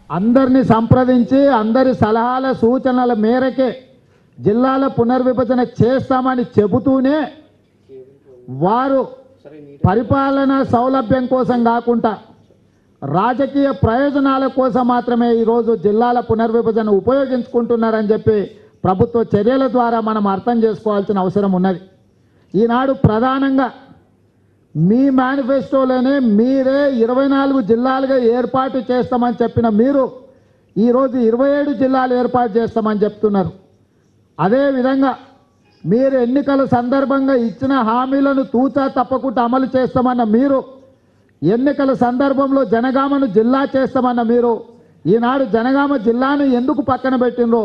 అందరిని సంప్రదించి అందరి సలహాల సూచనల మేరకే జిల్లాల పునర్విభజన చేస్తామని చెబుతూనే వారు పరిపాలన సౌలభ్యం కోసం కాకుండా రాజకీయ ప్రయోజనాల కోసం మాత్రమే ఈరోజు జిల్లాల పునర్విభజన ఉపయోగించుకుంటున్నారని చెప్పి ప్రభుత్వ చర్యల ద్వారా మనం అర్థం చేసుకోవాల్సిన అవసరం ఉన్నది. ఈనాడు ప్రధానంగా మీ మేనిఫెస్టోలోనే మీరే 24 జిల్లాలుగా ఏర్పాటు చేస్తామని చెప్పిన మీరు ఈరోజు 27 జిల్లాలు ఏర్పాటు చేస్తామని చెప్తున్నారు. అదేవిధంగా మీరు ఎన్నికల సందర్భంగా ఇచ్చిన హామీలను తూచా తప్పకుండా అమలు చేస్తామన్న మీరు ఎన్నికల సందర్భంలో జనగామను జిల్లా చేస్తామన్న మీరు ఈనాడు జనగామ జిల్లాను ఎందుకు పక్కన పెట్టినరో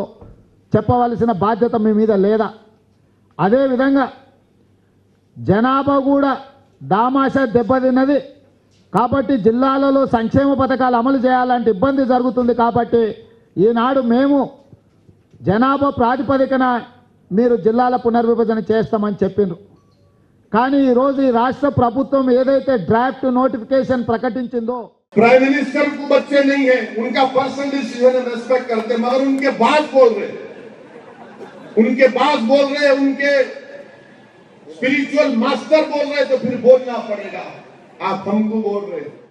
చెప్పవలసిన బాధ్యత మీ మీద లేదా? అదేవిధంగా జనాభా కూడా దామాష దెబ్బతిన్నది కాబట్టి జిల్లాలలో సంక్షేమ పథకాలు అమలు చేయాలంటే ఇబ్బంది జరుగుతుంది కాబట్టి ఈనాడు మేము జనాభా ప్రాతిపదికన మీరు జిల్లాల పునర్విభజన చేస్తామని చెప్పిండ్రు. కానీ ఈరోజు ఈ రాష్ట్ర ప్రభుత్వం ఏదైతే డ్రాఫ్ట్ నోటిఫికేషన్ ప్రకటించిందో प्राइम मिनिस्टर को बच्चे नहीं है, उनका पर्सनल डिसीजन रेस्पेक्ट करते, मगर उनके बात बोल रहे, उनके स्पिरिचुअल मास्टर बोल रहे, तो फिर बोलना पड़ेगा. आप हमको बोल रहे